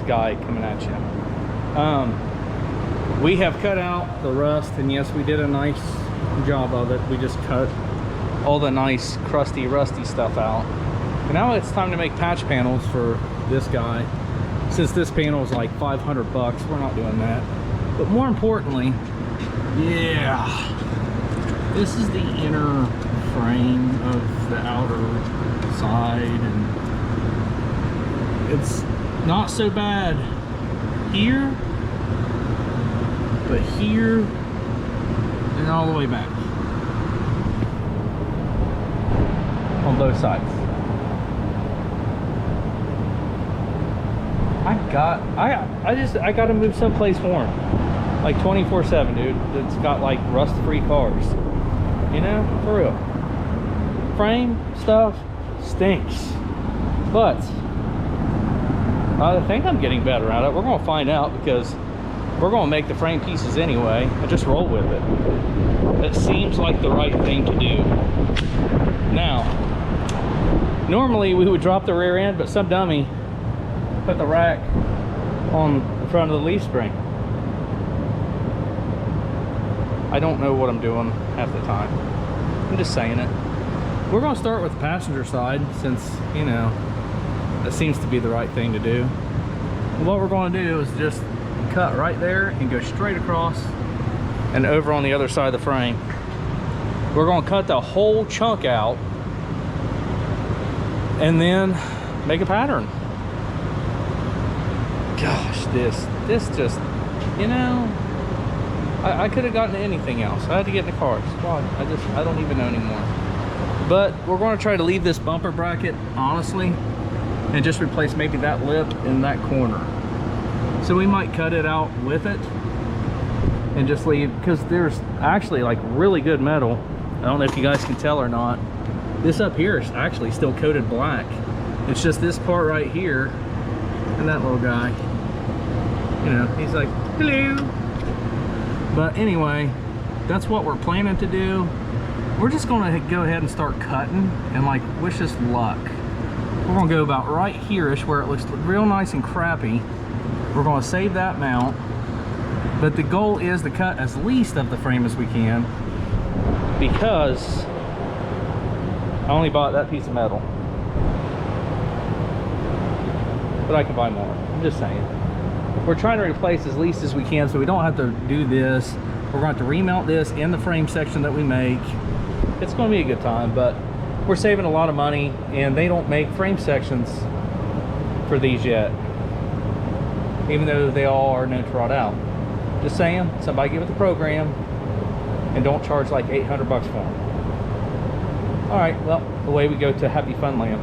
guy coming at you. We have cut out the rust, and yes, we did a nice job of it. We just cut all the nice crusty, rusty stuff out. And now it's time to make patch panels for this guy. Since this panel is like 500 bucks, we're not doing that. But more importantly, yeah, this is the inner frame of the outer side, and it's not so bad here, but here and all the way back on both sides. I gotta move someplace warm, like 24/7, dude. That's got like rust-free cars, you know, for real. Frame stuff stinks, but I think I'm getting better at it. We're gonna find out, because we're gonna make the frame pieces anyway and just roll with it. It seems like the right thing to do. Now, normally we would drop the rear end, but some dummy put the rack on the front of the leaf spring. I don't know what I'm doing half the time. I'm just saying it. We're gonna start with the passenger side, since, you know, that seems to be the right thing to do. And what we're gonna do is just cut right there and go straight across and over on the other side of the frame. We're gonna cut the whole chunk out and then make a pattern. Gosh, this just, you know, I could have gotten anything else. I had to get in the cars. God, I don't even know anymore. But we're going to try to leave this bumper bracket, honestly, and just replace maybe that lip in that corner. So we might cut it out with it and just leave, because there's actually like really good metal. I don't know if you guys can tell or not. This up here is actually still coated black. It's just this part right here, and that little guy, you know, he's like, hello. But anyway, that's what we're planning to do. We're just gonna go ahead and start cutting and like wish us luck. We're gonna go about right here-ish where it looks real nice and crappy. We're gonna save that mount, but the goal is to cut as least of the frame as we can, because I only bought that piece of metal, but I can buy more. I'm just saying. We're trying to replace as least as we can, so we don't have to do this. We're going to have to remount this in the frame section that we make. It's going to be a good time, but we're saving a lot of money, and they don't make frame sections for these yet, even though they all are known to rot out. Just saying, somebody give it the program and don't charge like 800 bucks for them. All right, well, away we go to Happy Fun Land.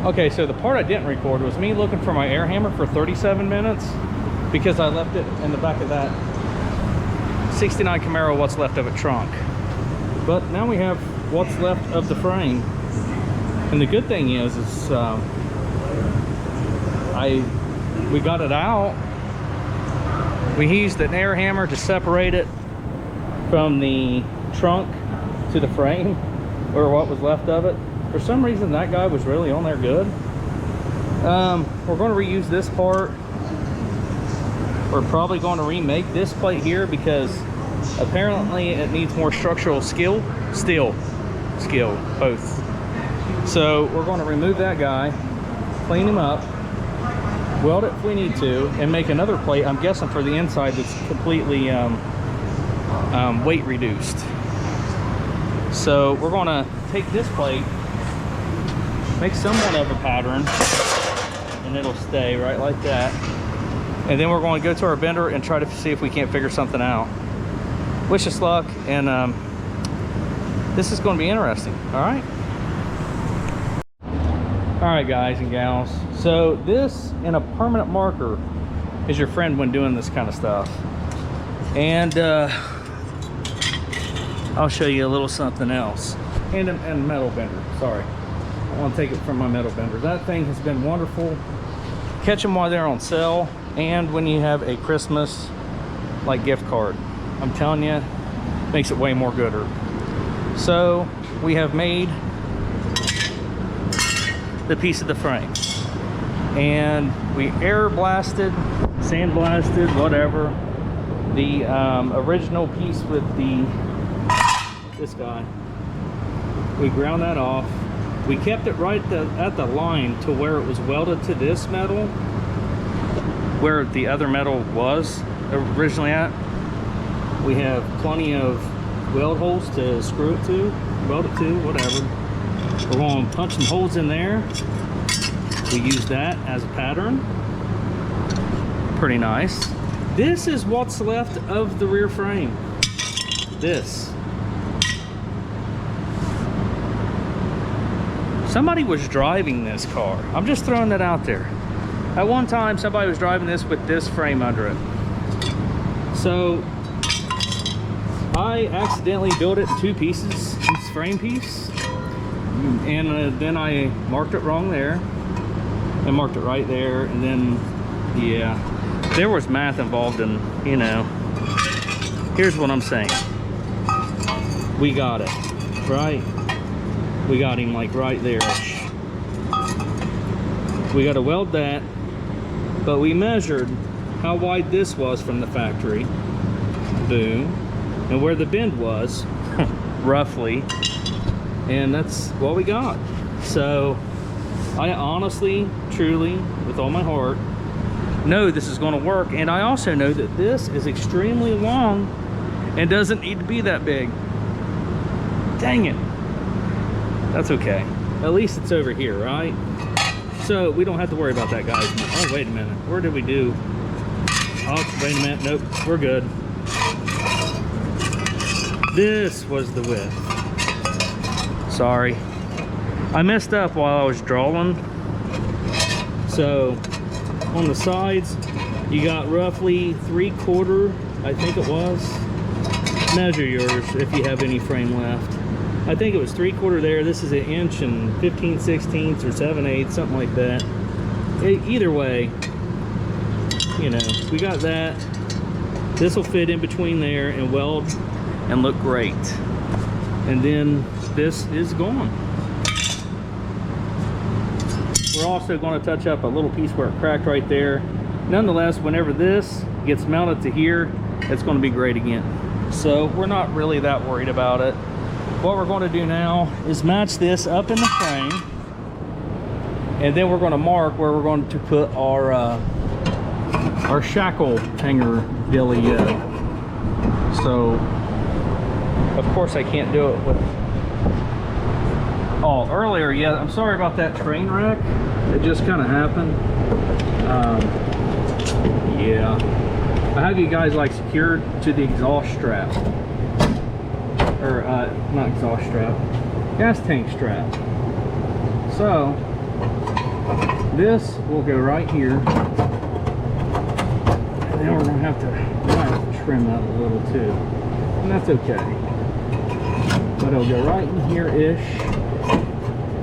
Okay, so the part I didn't record was me looking for my air hammer for 37 minutes because I left it in the back of that 69 Camaro what's left of it trunk. But now we have what's left of the frame. And the good thing is we got it out. We used an air hammer to separate it from the trunk to the frame, or what was left of it. For some reason, that guy was really on there good. We're going to reuse this part. We're probably going to remake this plate here because apparently it needs more structural skill, both. So we're going to remove that guy, clean him up, weld it if we need to, and make another plate, I'm guessing for the inside, that's completely weight reduced. So we're going to take this plate, make somewhat of a pattern, and it'll stay right like that. And then we're going to go to our bender and try to see if we can't figure something out. Wish us luck, and this is going to be interesting. All right. All right, guys and gals. So this and a permanent marker is your friend when doing this kind of stuff. And I'll show you a little something else. And a metal bender. Sorry, I want to take it from my metal bender. That thing has been wonderful. Catch them while they're on sale, and when you have a Christmas like gift card. I'm telling you, makes it way more gooder. So we have made the piece of the frame, and we air blasted, sand blasted, whatever, the original piece with this guy. We ground that off. We kept it right at the line to where it was welded to this metal, where the other metal was originally at. We have plenty of weld holes to screw it to, weld it to, whatever. We're going to punch some holes in there. We use that as a pattern. Pretty nice. This is what's left of the rear frame. This. Somebody was driving this car. I'm just throwing that out there. At one time, somebody was driving this with this frame under it. So I accidentally built it in two pieces, this frame piece. And then I marked it wrong there. I marked it right there. And then, yeah, there was math involved in, you know. Here's what I'm saying. We got it, right? We got him like right there. We got to weld that, but we measured how wide this was from the factory. Boom. And where the bend was, roughly. And that's what we got. So I honestly, truly, with all my heart, know this is going to work. And I also know that this is extremely long and doesn't need to be that big. Dang it. That's okay. At least it's over here, right? So we don't have to worry about that, guys. Oh, wait a minute. Where did we do? Oh, wait a minute. Nope, we're good. This was the width. Sorry. I messed up while I was drawing. So on the sides, you got roughly 3/4, I think it was. Measure yours if you have any frame left. I think it was 3/4 there. This is 1 inch and 15/16 or 7/8, something like that. Either way, you know, we got that. This will fit in between there and weld and look great. And then this is gone. We're also going to touch up a little piece where it cracked right there. Nonetheless, whenever this gets mounted to here, it's going to be great again. So we're not really that worried about it. What we're going to do now is match this up in the frame, and then we're going to mark where we're going to put our shackle hanger dealio. So of course I can't do it with earlier. Yeah, I'm sorry about that train wreck. It just kind of happened. Yeah, I have you guys like secured to the exhaust strap, or not exhaust strap, gas tank strap. So this will go right here, and then we're gonna have to trim that a little too, and that's okay. But it'll go right in here ish.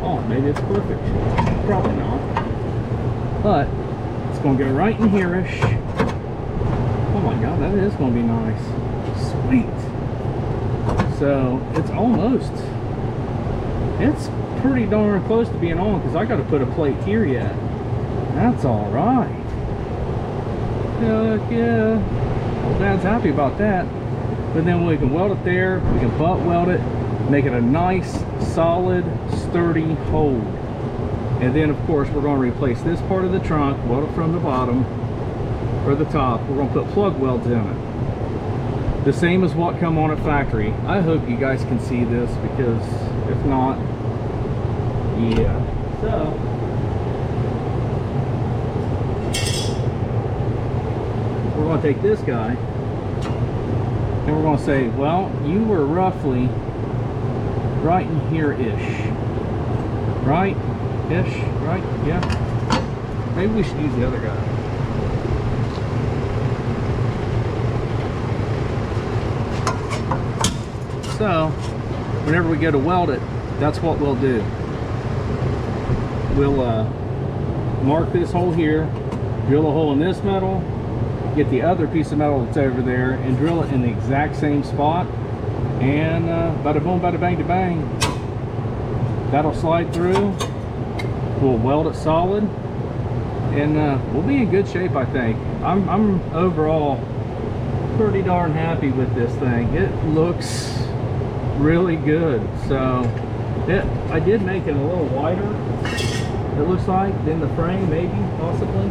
Oh, maybe it's perfect. Probably not. But it's gonna go right in here ish. Oh my god, that is gonna be nice. Sweet. So it's pretty darn close to being on because I got to put a plate here yet. That's all right. Heck yeah. Well, Dad's happy about that. But then we can weld it there. We can butt weld it, make it a nice, solid, sturdy hold. And then, of course, we're going to replace this part of the trunk, weld it from the bottom or the top. We're going to put plug welds in it. The same as what come on at factory. I hope you guys can see this because if not, yeah. So, we're going to take this guy and we're going to say, well, you were roughly right in here-ish. Right-ish, right? Yeah. Maybe we should use the other guy. So, whenever we go to weld it, that's what we'll do. We'll mark this hole here, drill a hole in this metal, get the other piece of metal that's over there, and drill it in the exact same spot. And bada boom, bada bang, to bang. That'll slide through. We'll weld it solid, and we'll be in good shape, I think. I'm overall pretty darn happy with this thing. It looks really good. So I did make it a little wider, it looks like, than the frame, maybe, possibly.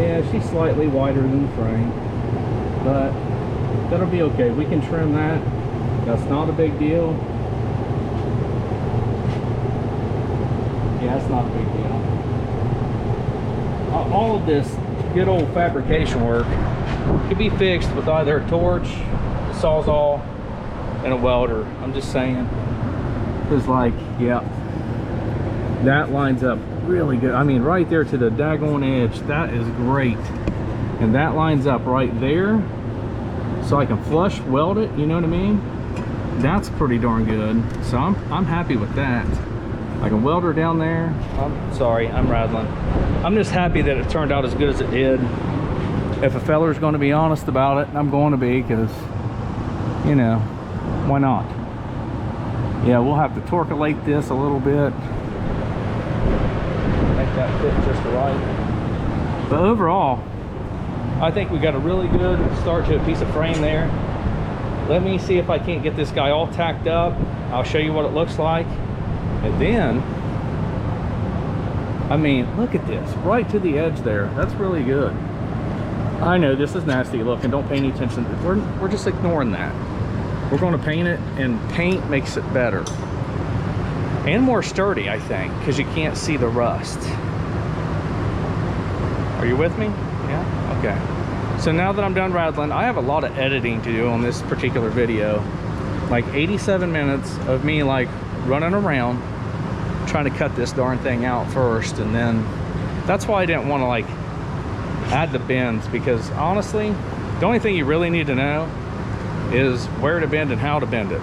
Yeah, she's slightly wider than the frame, but that'll be okay. We can trim that. That's not a big deal. Yeah, that's not a big deal. All of this good old fabrication work can be fixed with either a torch, a sawzall, and a welder. I'm just saying. It's like, yeah, that lines up really good. I mean, right there to the daggone edge, that is great. And that lines up right there, so I can flush weld it, you know what I mean? That's pretty darn good. So I'm happy with that. I can weld her down there. I'm sorry, I'm rattling. I'm just happy that it turned out as good as it did. If a feller's going to be honest about it, I'm going to be, because, you know, why not? Yeah, we'll have to torquelate this a little bit. Make that fit just right. But overall, I think we got a really good start to a piece of frame there. Let me see if I can't get this guy all tacked up. I'll show you what it looks like. And then, I mean, look at this, right to the edge there. That's really good. I know this is nasty looking, don't pay any attention. We're just ignoring that. We're going to paint it, and paint makes it better. And more sturdy, I think, because you can't see the rust. Are you with me? Yeah? Okay. So now that I'm done rattling, I have a lot of editing to do on this particular video. Like 87 minutes of me like running around trying to cut this darn thing out first, and then that's why I didn't want to like add the bends, because honestly the only thing you really need to know is where to bend and how to bend it.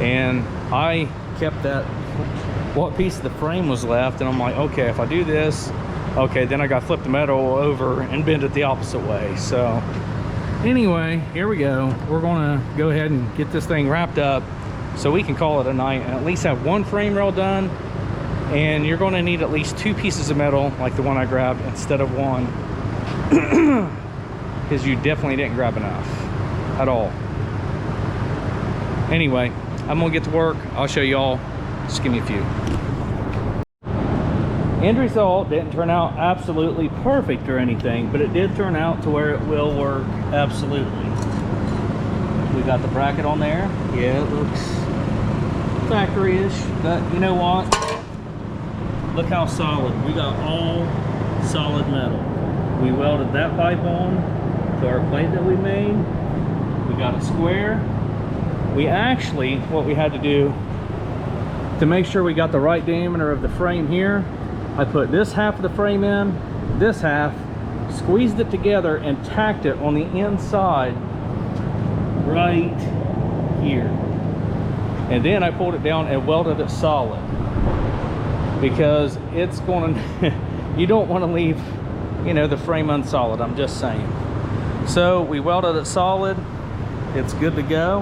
And I kept that, what piece of the frame was left, and I'm like, okay, if I do this, okay, then I got to flip the metal over and bend it the opposite way. So anyway, here we go. We're gonna go ahead and get this thing wrapped up so we can call it a night and at least have one frame rail done. And you're going to need at least 2 pieces of metal like the one I grabbed instead of one, because you definitely didn't grab enough at all. Anyway, I'm gonna get to work. I'll show you all. Just give me a few. End result didn't turn out absolutely perfect or anything, but it did turn out to where it will work absolutely. We got the bracket on there. Yeah, it looks factory-ish, but you know what? Look how solid. We got all solid metal. We welded that pipe on to our plate that we made. We got it square. We actually, what we had to do to make sure we got the right diameter of the frame here, I put this half of the frame in, this half, squeezed it together and tacked it on the inside right here. And then I pulled it down and welded it solid, because it's going to, you don't want to leave, you know, the frame unsolid, I'm just saying. So we welded it solid. It's good to go.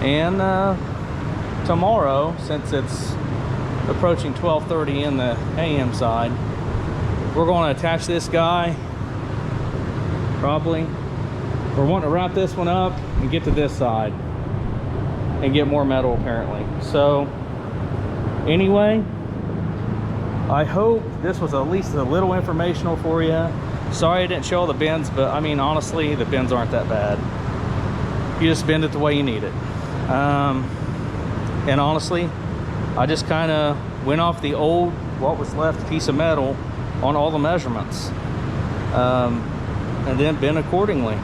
And tomorrow, since it's approaching 12:30 in the AM side, we're going to attach this guy. Probably we're wanting to wrap this one up and get to this side and get more metal apparently. So anyway, I hope this was at least a little informational for you. Sorry I didn't show all the bends, but I mean, honestly, the bends aren't that bad. You just bend it the way you need it. And honestly, I just kind of went off the old, what was left piece of metal on all the measurements. And then bent accordingly.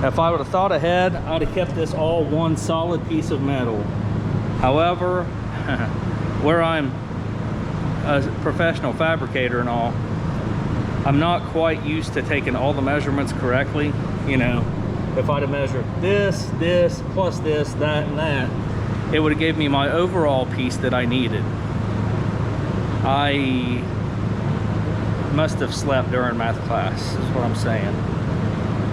If I would have thought ahead, I'd have kept this all one solid piece of metal. However, where I'm a professional fabricator and all, I'm not quite used to taking all the measurements correctly. You know, if I'd have measured this, this, plus this, that, and that, it would have gave me my overall piece that I needed. I must have slept during math class, is what I'm saying.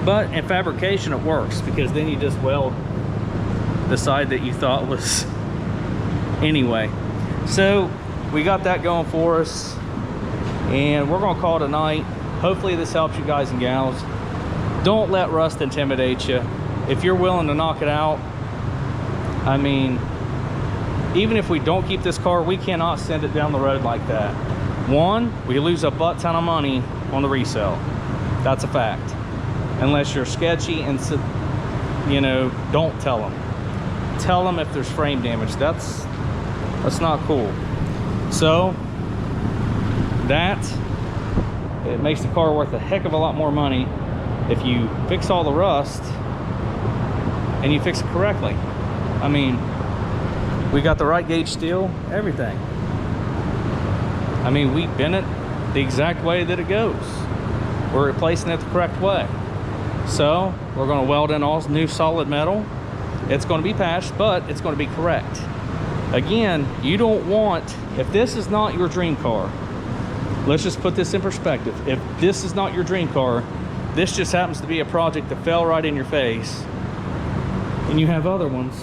But in fabrication it works, because then you just weld the side that you thought was. Anyway, so we got that going for us, and we're gonna call it a night. Hopefully this helps you guys and gals. Don't let rust intimidate you. If you're willing to knock it out, I mean, even if we don't keep this car, we cannot send it down the road like that. One, we lose a butt ton of money on the resale. That's a fact. Unless you're sketchy and, you know, don't tell them. Tell them if there's frame damage. That's not cool. So that, it makes the car worth a heck of a lot more money if you fix all the rust and you fix it correctly. I mean, we got the right gauge steel, everything. I mean, we bent it the exact way that it goes. We're replacing it the correct way. So we're going to weld in all new solid metal. It's going to be patched, but it's going to be correct. Again, you don't want, if this is not your dream car, let's just put this in perspective. If this is not your dream car, this just happens to be a project that fell right in your face, and you have other ones.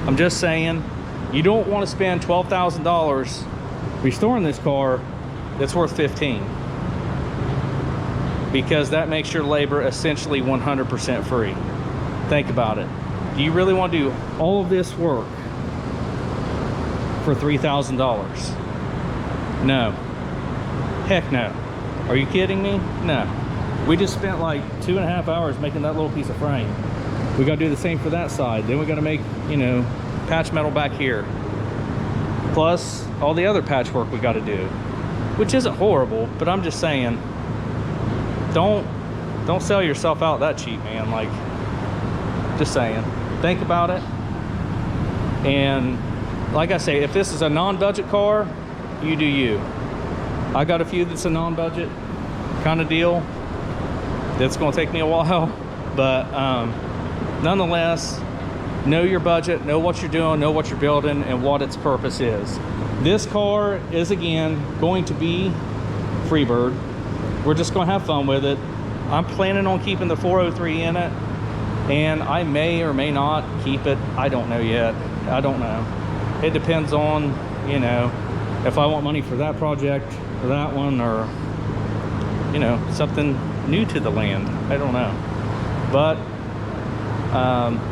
I'm just saying, you don't want to spend $12,000 restoring this car that's worth $15,000, because that makes your labor essentially 100% free. Think about it. Do you really want to do all of this work for $3,000? No. Heck no. Are you kidding me? No. We just spent like 2.5 hours making that little piece of frame. We got to do the same for that side. Then we got to make, you know, patch metal back here. Plus all the other patchwork we got to do, which isn't horrible, but I'm just saying, don't sell yourself out that cheap, man. Like, just saying, think about it. And like I say, if this is a non-budget car, you do you. I got a few that's a non-budget kind of deal. That's going to take me a while, but nonetheless, know your budget, know what you're doing, know what you're building, and what its purpose is. This car is, again, going to be Freebird. We're just going to have fun with it. I'm planning on keeping the 403 in it, and I may or may not keep it. I don't know yet. I don't know. It depends on, you know, if I want money for that project or that one, or, you know, something new to the land. I don't know. But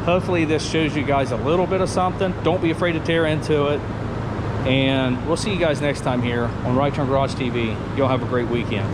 hopefully this shows you guys a little bit of something. Don't be afraid to tear into it. And we'll see you guys next time here on Right Turn Garage TV. Y'all have a great weekend.